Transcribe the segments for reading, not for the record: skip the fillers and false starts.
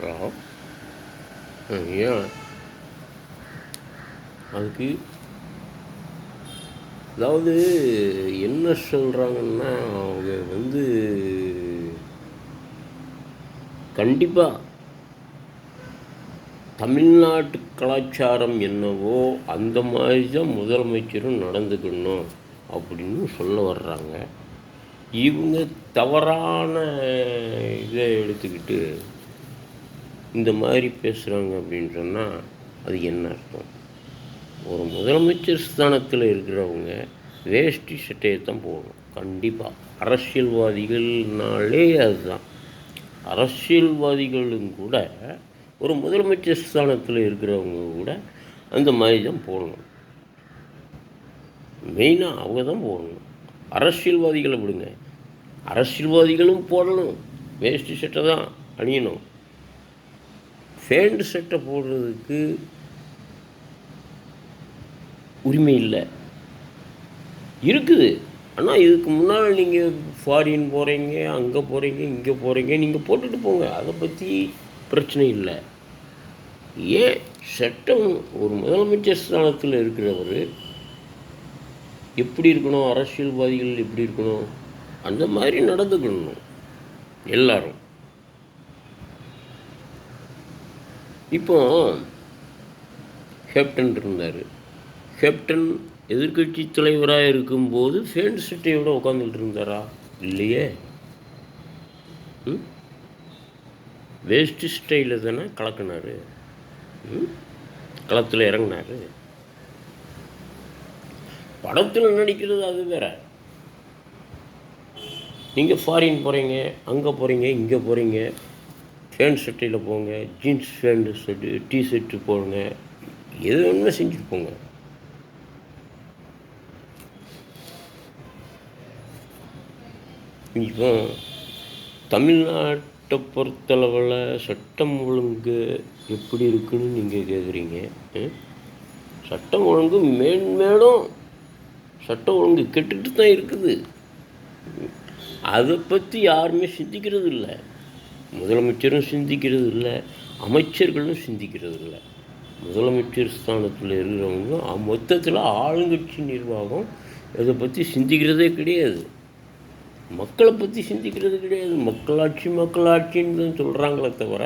Hello. ஏன் அதுக்கு அதாவது என்ன சொல்கிறாங்கன்னா, அவங்க கண்டிப்பாக தமிழ்நாட்டு கலாச்சாரம் என்னவோ அந்த மாதிரி தான் முதலமைச்சரும் நடந்துக்கணும் அப்படின்னு சொல்ல வர்றாங்க. இவங்க தவறான இதை எடுத்துக்கிட்டு இந்த மாதிரி பேசுகிறாங்க அப்படின்னு சொன்னால் அது என்ன அர்த்தம்? ஒரு முதலமைச்சர் ஸ்தானத்தில் இருக்கிறவங்க வேஷ்டி சட்டையை தான் போடணும் கண்டிப்பாக. அரசியல்வாதிகள்னாலே அதுதான். அரசியல்வாதிகளும் கூட ஒரு முதலமைச்சர் ஸ்தானத்தில் இருக்கிறவங்க கூட அந்த மாதிரி தான் போடணும். மெயினாக அவங்க தான் போடணும். அரசியல்வாதிகளை விடுங்க, அரசியல்வாதிகளும் போடணும், வேஷ்டி சட்டை தான் அணியணும். ஃபேண்ட் சட்டை போடுறதுக்கு உரிமை இல்லை, இருக்குது. ஆனால் இதுக்கு முன்னால் நீங்கள் ஃபாரின் போகிறீங்க, அங்கே போகிறீங்க, இங்கே போகிறீங்க, நீங்கள் போட்டுட்டு போங்க, அதை பற்றி பிரச்சனை இல்லை. ஏன் சட்டம் ஒரு முதலமைச்சர் ஸ்தானத்தில் இருக்கிறவர் எப்படி இருக்கணும், அரசியல்வாதிகள் எப்படி இருக்கணும், அந்த மாதிரி நடந்துக்கணும் எல்லாரும். இப்போ கேப்டன் இருந்தார். கேப்டன் எதிர்கட்சி தலைவராக இருக்கும்போது ஃபேண்ட் சட்டையோடு உட்காந்துக்கிட்டு இருந்தாரா? இல்லையே. வேஷ்டி ஸ்டைலில் தானே கலக்கினார், களத்தில் இறங்கினார். படத்தில் நடிக்கிறது அது வேற. நீங்கள் ஃபாரின் போகிறீங்க, அங்கே போகிறீங்க, இங்கே போகிறீங்க, ஃபேண்ட் சட்டையில் போங்க, ஜீன்ஸ் ஃபேண்ட் ஷர்ட்டு, டிஷர்ட்டு போடுங்க, எது வேணுமே செஞ்சுட்டு போங்க. இப்போ தமிழ்நாட்டை பொறுத்தளவில் சட்டம் ஒழுங்கு எப்படி இருக்குன்னு நீங்கள் கேட்குறீங்க. சட்டம் ஒழுங்கு மேன்மேலும் சட்டம் ஒழுங்கு கெட்டுட்டு தான் இருக்குது. அதை பற்றி யாருமே சிந்திக்கிறது இல்லை. முதலமைச்சரும் சிந்திக்கிறது இல்லை, அமைச்சர்களும் சிந்திக்கிறது இல்லை. முதலமைச்சர் ஸ்தானத்தில் இருக்கிறவங்க மொத்தத்தில் ஆளுங்கட்சி நிர்வாகம் இதை பற்றி சிந்திக்கிறதே கிடையாது. மக்களை பற்றி சிந்திக்கிறது கிடையாது. மக்களாட்சின்னு தான் சொல்கிறாங்களே தவிர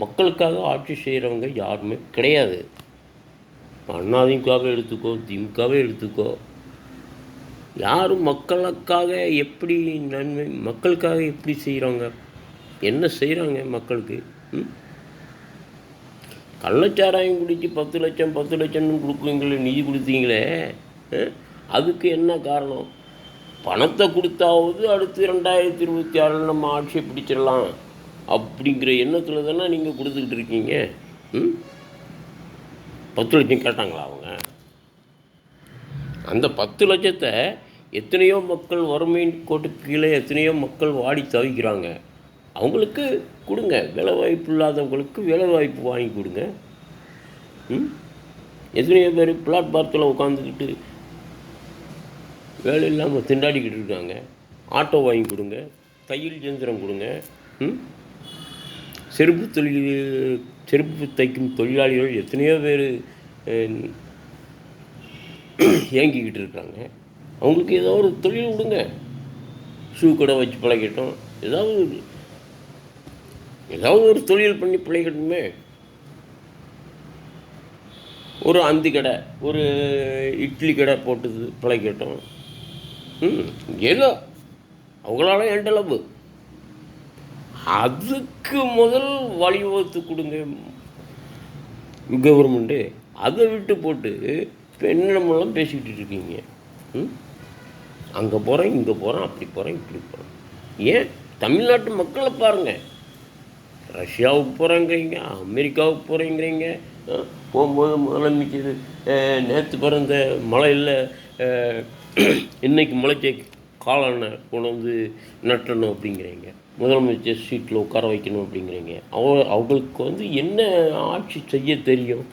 மக்களுக்காக ஆட்சி செய்கிறவங்க யாருமே கிடையாது. அதிமுகவை எடுத்துக்கோ, திமுகவே எடுத்துக்கோ, யாரும் மக்களுக்காக எப்படி நன்மை, மக்களுக்காக எப்படி செய்கிறாங்க, என்ன செய்கிறாங்க மக்களுக்கு? கள்ளச்சாராயம் குடித்து 10 லட்சம் 10 லட்சம்னு கொடுக்குறீங்களே, நிதி கொடுத்தீங்களே, அதுக்கு என்ன காரணம்? பணத்தை கொடுத்தாவது அடுத்து 2026 நம்ம ஆட்சியை பிடிச்சிடலாம் அப்படிங்கிற எண்ணத்தில் தானே நீங்கள் கொடுத்துக்கிட்டு இருக்கீங்க. 10 லட்சம் கேட்டாங்களா அவங்க? அந்த 10 லட்சத்தை எத்தனையோ மக்கள் வறுமை கோட்டுக்கு கீழே எத்தனையோ மக்கள் வாடி தவிக்கிறாங்க, அவங்களுக்கு கொடுங்க. வேலைவாய்ப்பு இல்லாதவங்களுக்கு வேலைவாய்ப்பு வாங்கி கொடுங்க. எத்தனையோ பேர் பிளாட்பாரத்தில் உட்காந்துக்கிட்டு வேலை இல்லாமல் திண்டாடிக்கிட்டு இருக்காங்க, ஆட்டோ வாங்கி கொடுங்க, தையல் இயந்திரம் கொடுங்க. செருப்பு தைக்கும் தொழிலாளிகள் எத்தனையோ பேர் ஏங்கிக்கிட்டு இருக்காங்க, அவங்களுக்கு ஏதாவது ஒரு தொழில் கொடுங்க. ஷூ கடை வச்சு பழகிட்டோம், ஏதாவது ஒரு தொழில் பண்ணி பிழைக்கட்டுமே. ஒரு அந்தி கடை, ஒரு இட்லி கடை போட்டு பிழைக்கட்டும். ஏதோ அவங்களால எண்டளவு அதுக்கு முதல் வழிவகுத்து கொடுங்க கவர்மெண்ட்டு. அதை விட்டு போட்டு இப்போ என்னென்னமெல்லாம் பேசிக்கிட்டு இருக்கீங்க. அங்கே போகிறேன், இங்கே போகிறேன், அப்படி போகிறேன், இப்படி போகிறேன். ஏன் தமிழ்நாட்டு மக்களை பாருங்கள். ரஷ்யாவுக்கு போகிறேங்கிறீங்க, அமெரிக்காவுக்கு போகிறேங்கிறீங்க, போகும்போது முதலமைச்சர் நேற்று பிறந்த மழையில் இன்றைக்கி முளைச்ச காளானை கொண்டு வந்து நட்டணும் அப்படிங்கிறீங்க, முதலமைச்சர் சீட்டில் உட்கார வைக்கணும் அப்படிங்கிறீங்க. அவங்களுக்கு என்ன ஆட்சி செய்ய தெரியும்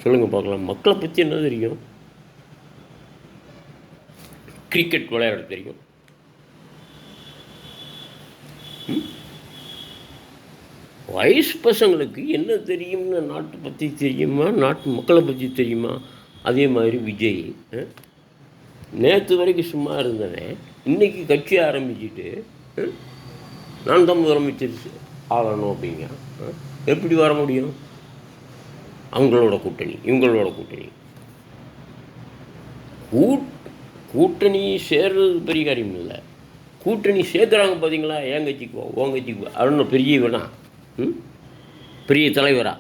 சொல்லுங்கள் பார்க்கலாம். மக்களை பற்றி என்ன தெரியும்? கிரிக்கெட் விளையாட தெரியும், வயசு பசங்களுக்கு என்ன தெரியும்னு நாட்டை பற்றி தெரியுமா, நாட்டு மக்களை பற்றி தெரியுமா? அதே மாதிரி விஜய் நேற்று வரைக்கும் சும்மா இருந்தவன் இன்றைக்கி கட்சி ஆரம்பிச்சுட்டு நான் தான் முதலமைச்சர் ஆகணும் அப்படிங்க. எப்படி வர முடியும்? அவங்களோட கூட்டணி, இவங்களோட கூட்டணி கூட்டணி சேர்றது பெரிய காரியம் இல்லை. கூட்டணி சேர்க்குறாங்க பார்த்தீங்களா? ஏன் கட்சிக்குவா, ஓன் கட்சிக்குவா, அவனு பெரிய இவனா, பெரிய தலைவரா?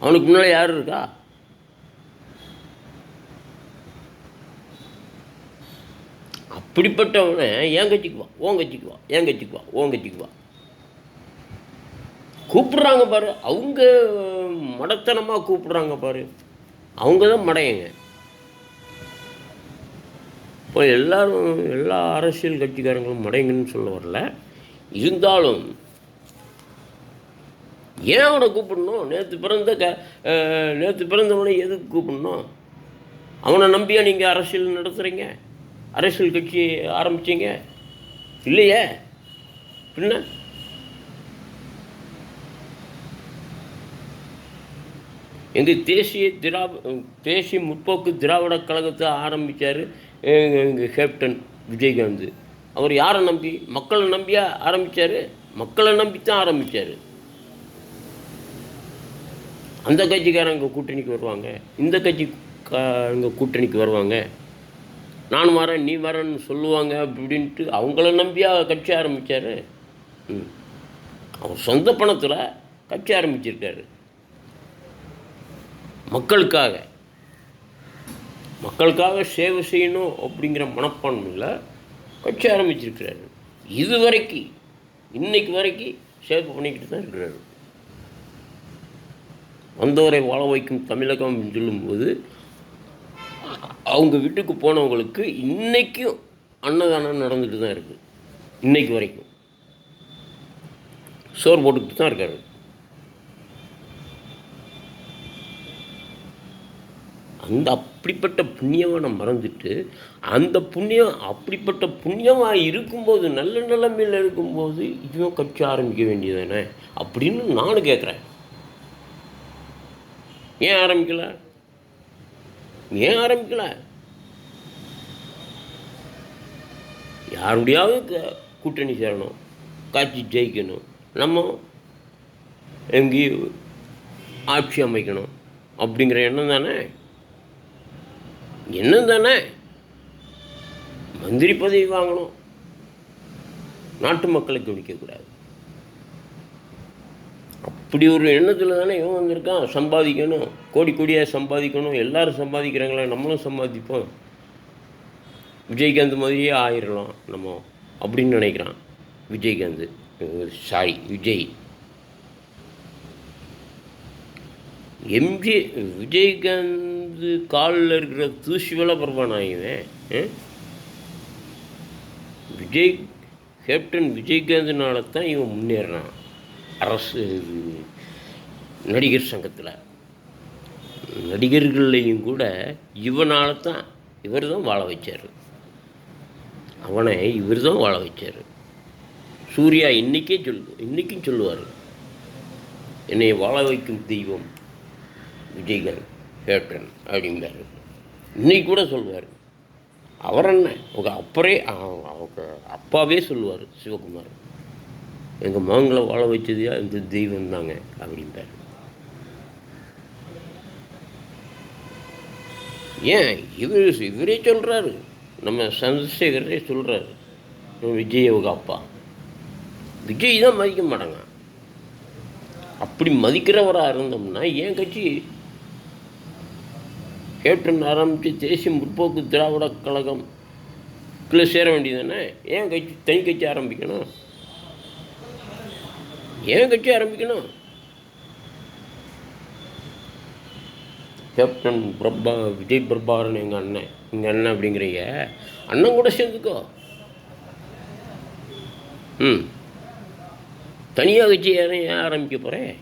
அவனுக்கு முன்னால் யார் இருக்கா? அப்படிப்பட்டவனை ஏன் கட்சிக்குவா, ஓன் கட்சிக்குவா, ஏன் கட்சிக்குவா, ஓன் கட்சிக்குவா கூப்பிட்றாங்க பாரு. அவங்க மடத்தனமாக கூப்பிட்றாங்க பாரு. அவங்க தான் மடையங்க. இப்போ எல்லா அரசியல் கட்சிக்காரங்களும் மடைங்கன்னு சொல்ல வரல. இருந்தாலும் ஏன் அவனை கூப்பிடணும்? நேற்று பிறந்தவனை எதுக்கு கூப்பிடணும்? அவனை நம்பியா நீங்கள் அரசியல் நடத்துகிறீங்க, அரசியல் கட்சி ஆரம்பிச்சிங்க? இல்லையே. பின்ன எங்கள் தேசிய முற்போக்கு திராவிட கழகத்தை ஆரம்பித்தார் எங்கள் கேப்டன் விஜயகாந்த். அவர் யாரை நம்பி? மக்களை நம்பியா ஆரம்பித்தார்? மக்களை நம்பித்தான் ஆரம்பித்தார். அந்த கட்சிக்காரங்க கூட்டணிக்கு வருவாங்க, இந்த கட்சிக்காரங்க கூட்டணிக்கு வருவாங்க, நான் வரேன் நீ வரேன்னு சொல்லுவாங்க அப்படின்ட்டு அவங்கள நம்பியா கட்சி ஆரம்பித்தார். அவர் சொந்த பணத்தில் கட்சி ஆரம்பிச்சிருக்காரு. மக்களுக்காக சேவை செய்யணும் அப்படிங்கிற மனப்பான்மையில் கட்சி ஆரம்பிச்சிருக்கிறாரு. இன்னைக்கு வரைக்கும் சேவை பண்ணிக்கிட்டு தான் இருக்கிறாரு. வந்தவரை வாழ வைக்கும் தமிழகம் சொல்லும்போது அவங்க வீட்டுக்கு போனவங்களுக்கு இன்றைக்கும் அன்னதானம் நடந்துட்டு தான் இருக்குது. இன்னைக்கு வரைக்கும் சோறு போட்டுக்கிட்டு தான் இருக்காரு. அப்படிப்பட்ட புண்ணியமாக மறந்துட்டு, அப்படிப்பட்ட புண்ணியமாக இருக்கும்போது, நல்ல நிலைமையில் இருக்கும்போது இவன் கட்சி ஆரம்பிக்க வேண்டியதானே அப்படின்னு நானும் கேட்குறேன். ஏன் ஆரம்பிக்கல? யாருடையாவது கூட்டணி சேரணும், காட்சி ஜெயிக்கணும், நம்ம எங்கேயும் ஆட்சி அமைக்கணும் அப்படிங்கிற எண்ணம் தானே. மந்திரி பதவி வாங்கணும், நாட்டு மக்களை கவனிக்கக்கூடாது. அப்படி ஒரு எண்ணத்தில் தானே இவன் வந்திருக்கான். சம்பாதிக்கணும், கோடியாக சம்பாதிக்கணும். எல்லோரும் சம்பாதிக்கிறாங்களே, நம்மளும் சம்பாதிப்போம், விஜயகாந்த் மாதிரியே ஆயிடலாம் நம்ம அப்படின்னு நினைக்கிறான் விஜய். விஜயகாந்த் காலில் இருக்கிற தூசி வேலை பரவானாயுவேன். கேப்டன் விஜயகாந்த்னால தான் இவன் முன்னேறான் அரசு நடிகர் சங்கத்தில். நடிகர்களையும் கூட இவர் தான் வாழ வச்சார். இவர் தான் வாழ வச்சார். சூர்யா இன்றைக்கும் சொல்லுவார், என்னை வாழ வைக்கும் தெய்வம் விஜயகாந்த் கேப்டன் அப்படிங்கிறாரு. இன்னைக்கு கூட சொல்லுவார். அவர் என்ன அவங்க அப்பாவே சொல்லுவார், சிவகுமார், எங்கள் மகங்களை வாழ வச்சதையா இந்த தெய்வம் தாங்க அப்படின்றார். ஏன் இவரே சொல்கிறாரு, நம்ம சந்திரசேகரே சொல்கிறாரு, விஜய் அவங்க அப்பா. விஜய் தான் மதிக்க மாட்டாங்க. அப்படி மதிக்கிறவராக இருந்தோம்னா ஏன் கட்சி கேப்டன் ஆரம்பித்து தேசிய முற்போக்கு திராவிட கழகம் சேர வேண்டியதானே? ஏன் தனி கட்சி ஆரம்பிக்கணும்? கேப்டன் விஜய் பிரபாகரன் எங்கள் அண்ணன் அப்படிங்கிறீங்க. அண்ணன் கூட சேர்ந்துக்கோ. தனியாக கட்சி ஏன் ஆரம்பிக்க போகிறேன்?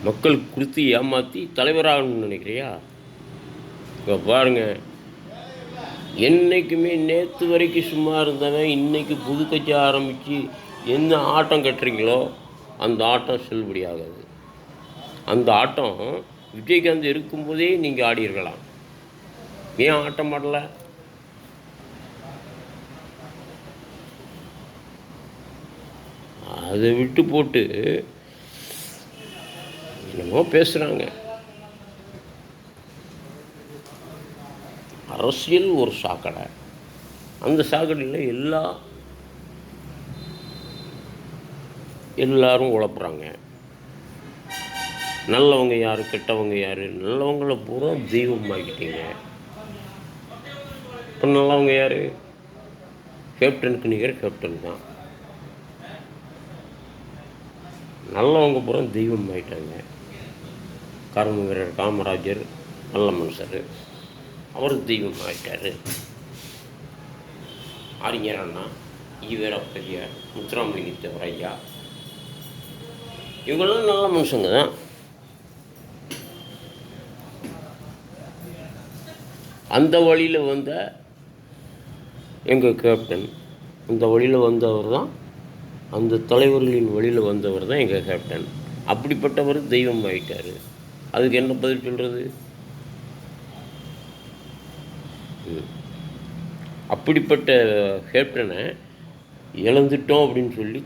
மக்கள் கொடுத்து ஏமாற்றி தலைவராகணும்னு நினைக்கிறியா? இப்போ பாருங்கள், என்றைக்குமே நேற்று வரைக்கும் சும்மா இருந்தவன் இன்றைக்கி புது கட்சி ஆரம்பித்து என்ன ஆட்டம் கட்டுறீங்களோ அந்த ஆட்டம் செல்லுபடியாகாது. அந்த ஆட்டம் விஜயகாந்த் இருக்கும்போதே நீங்கள் ஆடியிருக்கலாம். ஏன் ஆட்டம் ஆடலை? அதை விட்டு போட்டு என்னமோ பேசுகிறாங்க. அரசியல் ஒரு சாக்கடை. அந்த சாக்கடையில் எல்லாரும் உழப்புறாங்க. நல்லவங்க யார், கெட்டவங்க யார்? நல்லவங்கள பூரா தெய்வமாக்கிட்டீங்க. இப்போ நல்லவங்க யார்? கேப்டனுக்கு நிகர் கேப்டன் தான். நல்லவங்க பூரா தெய்வம் ஆகிட்டாங்க. கர்ம வீரர் காமராஜர் நல்ல மனுஷர், அவர் தெய்வம் ஆகிட்டார். அறிஞர் அண்ணா, ஈவேரப்பெரியார், முத்துராமலிங்கத்தேவர் ஐயா, இவங்களாம் நல்ல மனுஷங்க தான். அந்த வழியில் வந்த எங்கள் கேப்டன், அந்த வழியில் வந்தவர் தான், அந்த தலைவர்களின் வழியில் வந்தவர் தான் எங்கள் கேப்டன். அப்படிப்பட்டவர் தெய்வம் ஆகிட்டார். அதுக்கு என்ன பதில் சொல்கிறது? அப்படிப்பட்ட கேப்டனை இழந்துட்டோம் அப்படின்னு சொல்லி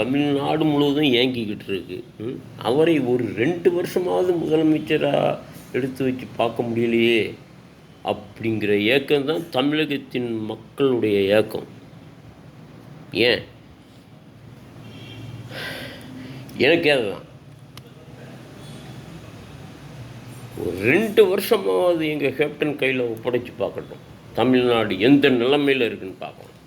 தமிழ்நாடு முழுவதும் ஏங்கிக்கிட்டு இருக்கு. அவரை ஒரு 2 வருஷமாவது முதலமைச்சராக எடுத்து வச்சு பார்க்க முடியலையே அப்படிங்கிற ஏக்கம் தான் தமிழகத்தின் மக்களுடைய ஏக்கம். ஏன்? எனக்கே அதுதான். ஒரு 2 வருஷமாவது எங்கள் கேப்டன் கையில் ஒப்படைச்சி பார்க்கட்டும். தமிழ்நாடு எந்த நிலைமையில் இருக்குன்னு பார்க்கலாம்.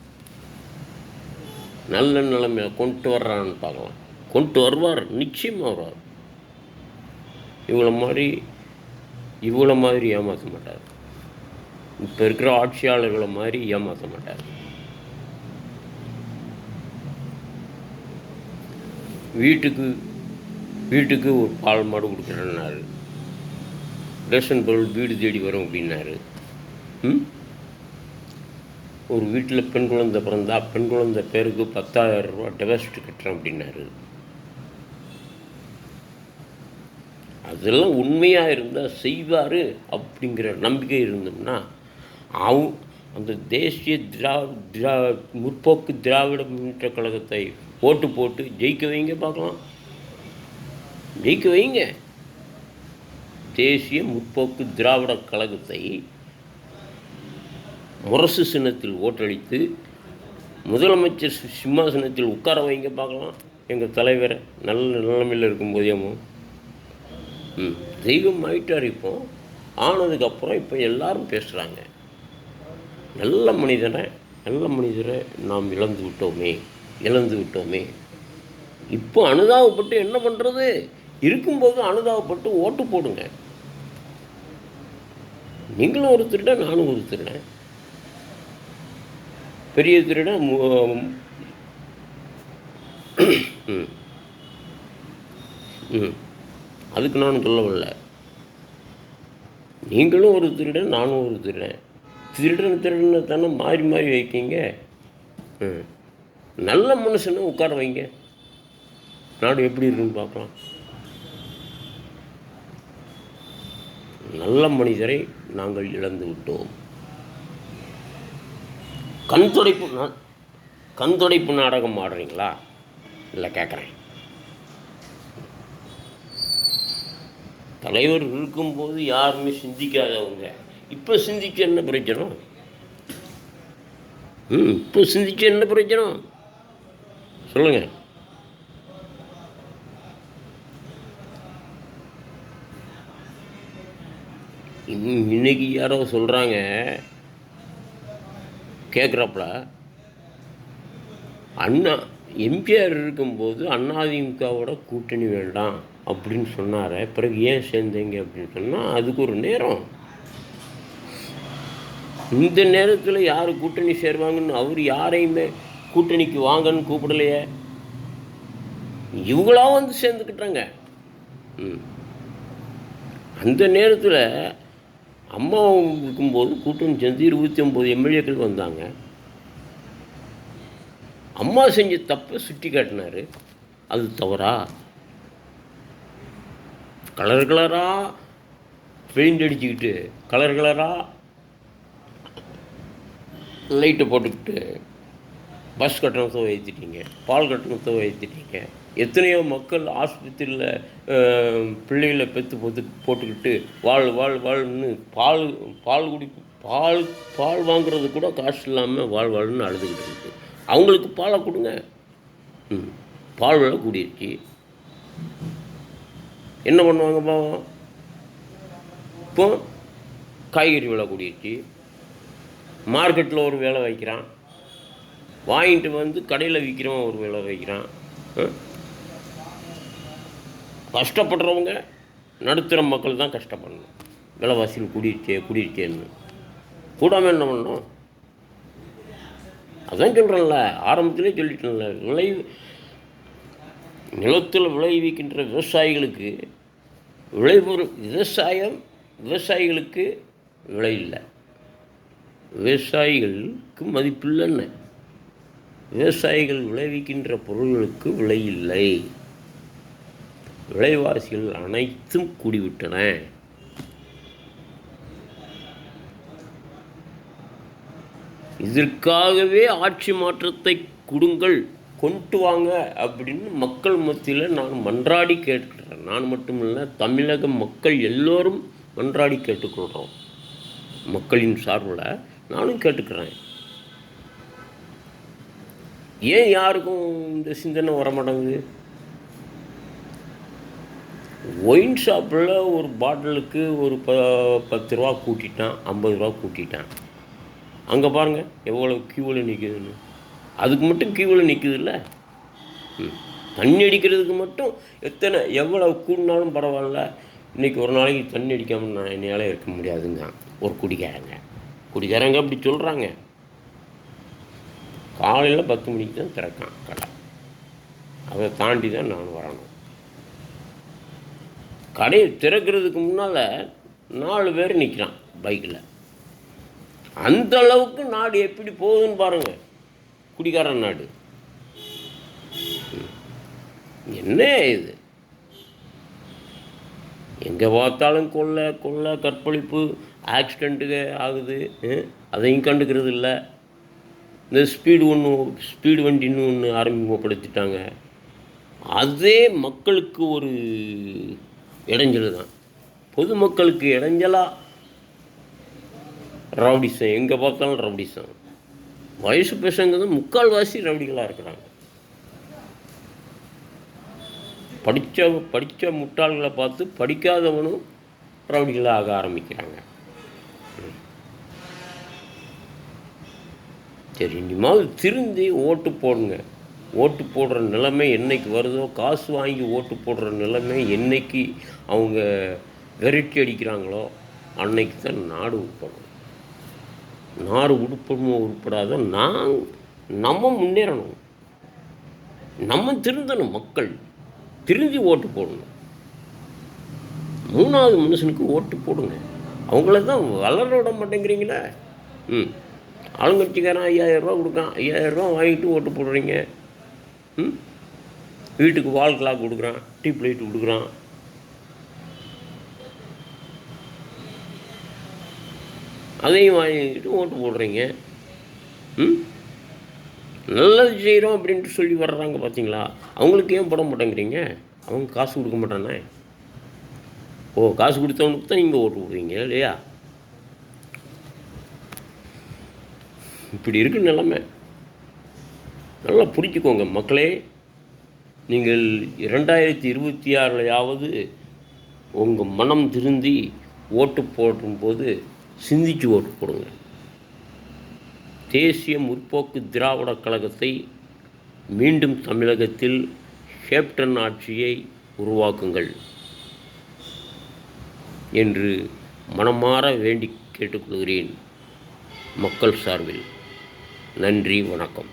நல்ல நிலைமையில் கொண்டு வர்றான்னு பார்க்கலாம். கொண்டு வருவார், நிச்சயமாக வருவார். இவ்வளோ மாதிரி ஏமாற்ற மாட்டார். இப்போ இருக்கிற ஆட்சியாளர்களை மாதிரி ஏமாற்ற மாட்டார். வீட்டுக்கு ஒரு பால் மாடு கொடுக்குறேன்னாரு. ரேஷன் பொருள் வீடு தேடி வரும் அப்படின்னாரு. ஒரு வீட்டில் பெண் குழந்தை பிறந்தா பெண் குழந்தை பேருக்கு 10,000 ரூபா டெபாசிட் கட்டுறேன் அப்படின்னாரு. அதெல்லாம் உண்மையாக இருந்தால் செய்வார் அப்படிங்கிற நம்பிக்கை இருந்தோம்னா அந்த தேசிய முற்போக்கு திராவிட முன்னேற்ற கழகத்தை ஓட்டு போட்டு ஜெயிக்க வைங்க பார்க்கலாம். ஜெயிக்க வைங்க. தேசிய முற்போக்கு திராவிட கழகத்தை முரசு சின்னத்தில் ஓட்டளித்து முதலமைச்சர் சிம்மாசனத்தில் உட்கார வைங்க பார்க்கலாம். எங்கள் தலைவர் நல்ல நிலைமையில் இருக்கும்போதேமோ தெய்வம் ஆகிட்டார். இப்போ ஆனதுக்கப்புறம் இப்போ எல்லாரும் பேசுகிறாங்க, நல்ல மனிதரை நாம் இழந்து விட்டோமே. இப்போ அனுதாபப்பட்டு என்ன பண்ணுறது? இருக்கும்போது அனுதாபப்பட்டு ஓட்டு போடுங்க. நீங்களும் ஒரு திருடன், நானும் ஒரு திருடன். பெரிய திருடன் அதுக்கு நானும் சொல்லவில்லை. நீங்களும் ஒரு திருடன், நானும் ஒரு திருடன். திருடனை தானே மாறி வைக்கிங்க. நல்ல மனுஷனை உட்கார வைங்க, நாடு எப்படி இருக்குன்னு பார்க்கலாம். நல்ல மனிதரை நாங்கள் இழந்து விட்டோம். கண்துடைப்பு நாடகம் ஆடுறீங்களா? இல்லை கேட்குறேன். தலைவர் இருக்கும்போது யாருமே சிந்திக்காதவங்க இப்போ சிந்திச்சு என்ன பிரயோஜனம்? இப்போ சிந்திச்சு என்ன பிரயோஜனம் சொல்லுங்க. இன்னைக்கு யாரோ சொல்கிறாங்க கேட்குறப்பல, எம்ஜிஆர் இருக்கும்போது அதிமுகவோட கூட்டணி வேண்டாம் அப்படின்னு சொன்னார். பிறகு ஏன் சேர்ந்தீங்க அப்படின்னு சொன்னால் அதுக்கு ஒரு நேரம். இந்த நேரத்தில் யார் கூட்டணி சேருவாங்கன்னு அவர் யாரையுமே கூட்டணிக்கு வாங்கன்னு கூப்பிடலையே. இவங்களா சேர்ந்துக்கிட்டாங்க. அந்த நேரத்தில் அம்மா இருக்கும்போது கூட்டணி சேர்ந்து 29 எம்எல்ஏக்கள் வந்தாங்க. அம்மா செஞ்ச தப்பை சுட்டி காட்டினார். அது தவறா? கலர் கலராக பெயிண்ட் அடிச்சுக்கிட்டு கலர் கலராக லைட்டை போட்டுக்கிட்டு பஸ் கட்டணத்தை உயர்த்திட்டீங்க, பால் கட்டணத்தை உயர்த்திட்டீங்க. எத்தனையோ மக்கள் ஆஸ்பத்திரியில் பிள்ளைகளை பெற்று போட்டுக்கிட்டு வாழ்ன்னு பால் வாங்குறது கூட காசு இல்லாமல் வாழ்ன்னு அழுதுகிட்டு இருக்கு. அவங்களுக்கு பாலை கொடுங்க. பால் விலை கூடிருச்சு. என்ன பண்ணுவாங்க பாவம்? இப்போ காய்கறி விலை கூடிருச்சு. மார்க்கெட்டில் ஒரு விலை வைக்கிறான், வாங்கிட்டு வந்து கடையில் விற்கிறவன் ஒரு விலை வைக்கிறான். கஷ்டப்படுறவங்க நடுத்தர மக்கள் தான் கஷ்டப்படணும். விலைவாசியில் கூடிருச்சேன்னு கூடாமல் என்ன பண்ணணும்? அதான் சொல்கிறேன்ல, ஆரம்பத்திலே சொல்லிட்டேன்ல, நிலத்தில் விளைவிக்கின்ற விவசாயிகளுக்கு விவசாயிகளுக்கு விலை இல்லை, விவசாயிகளுக்கு மதிப்பில்லைன்னு. விவசாயிகள் விளைவிக்கின்ற பொருள்களுக்கு விலை இல்லை. விலைவாசிகள் அனைத்தும் கூடிவிட்டன. இதற்காகவே ஆட்சி மாற்றத்தை கொடுங்கள், கொண்டு வாங்க அப்படின்னு மக்கள் மத்தியில் நான் மன்றாடி கேட்கிறேன். நான் மட்டும் இல்லை, தமிழக மக்கள் எல்லோரும் மன்றாடி கேட்டுக்கொள்கிறோம். மக்களின் சார்பில் நானும் கேட்டுக்கிறேன். ஏன் யாருக்கும் இந்த சிந்தனை வர மாட்டேங்குது? ஒயின் ஷாப்பில் ஒரு பாட்டிலுக்கு ஒரு 10 ரூபா கூட்டிட்டான், 50 ரூபா கூட்டிட்டான். அங்கே பாருங்கள் எவ்வளோ கியூவில் நிற்குதுன்னு. அதுக்கு மட்டும் கியூவில் நிற்குதுல்ல. தண்ணி அடிக்கிறதுக்கு மட்டும் எவ்வளோ கூடினாலும் பரவாயில்ல, இன்றைக்கி ஒரு நாளைக்கு தண்ணி அடிக்காமல் நான் என்னால் இருக்க முடியாதுங்க ஒரு குடிக்காரங்க அப்படி சொல்கிறாங்க. காலையில் 10 மணிக்கு தான் திறக்கான் கடை, அதை தாண்டி தான் நான் வரணும். கடையை திறக்கிறதுக்கு முன்னால் 4 பேர் நிற்கிறான் பைக்கில். அந்த அளவுக்கு நாடு எப்படி போகுதுன்னு பாருங்கள், குடிகாரன் நாடு. என்ன இது? எங்கே பார்த்தாலும் கொள்ளை கற்பழிப்பு, ஆக்சிடெண்ட்டுக்கு ஆகுது. அதையும் கண்டுக்கிறது இல்லை. இந்த ஸ்பீடு வண்டின்னு ஒன்று ஆரம்பிக்கப்படுத்திட்டாங்க. அதே மக்களுக்கு ஒரு இடைஞ்சல் தான், பொதுமக்களுக்கு இடைஞ்சலாக ரவுடிசம். எங்கே பார்த்தாலும் ரவுடிசம். வயசு பசங்க தான் முக்கால்வாசி ரவுடிகளாக இருக்கிறாங்க. படித்த முட்டாள்களை பார்த்து படிக்காதவனும் ரவுடிகளாக ஆக ஆரம்பிக்கிறாங்க. சரி, இனிமாவது திருந்தி ஓட்டு போடுங்க. ஓட்டு போடுற நிலைமை என்னைக்கு வருதோ, காசு வாங்கி ஓட்டு போடுற நிலைமை என்னைக்கு அவங்க விரட்டி அடிக்கிறாங்களோ அன்னைக்கு தான் நாடு உட்படும். நாடு உருப்படாத நம்ம முன்னேறணும், நம்ம திருந்தணும். மக்கள் திருந்தி ஓட்டு போடணும். 3வது மனுஷனுக்கு ஓட்டு போடுங்க. அவங்கள தான் வளர விட மாட்டேங்கிறீங்களே. ஆளுங்கட்சிக்காரன் 5000 ரூபா கொடுக்கான், 5000 ரூபா வாங்கிட்டு ஓட்டு போடுறீங்க. வீட்டுக்கு வால் கிளாக் கொடுக்குறான், டியூப் லைட் கொடுக்குறான். அதையும் வாங்கிட்டு ஓட்டு போடுறீங்க. நல்லது செய்கிறோம் அப்படின்ட்டு சொல்லி வர்றாங்க பார்த்தீங்களா? அவங்களுக்கு ஏன் போட மாட்டேங்கிறீங்க? அவங்க காசு கொடுக்க மாட்டானே. காசு கொடுத்தவனுக்கு தான் நீங்கள் ஓட்டு போடுவீங்க இல்லையா? இப்படி இருக்கு நிலைமை. நல்லா புரிஞ்சுக்கோங்க மக்களே. நீங்கள் 2026 உங்கள் மனம் திருந்தி ஓட்டு போடும்போது சிந்திச்சு ஓட்டு போடுங்க. தேசிய முற்போக்கு திராவிட கழகத்தை மீண்டும் தமிழகத்தில் கேப்டன் ஆட்சியை உருவாக்குங்கள் என்று மனமாற வேண்டி கேட்டுக்கொள்கிறேன் மக்கள் சார்பில். நன்றி, வணக்கம்.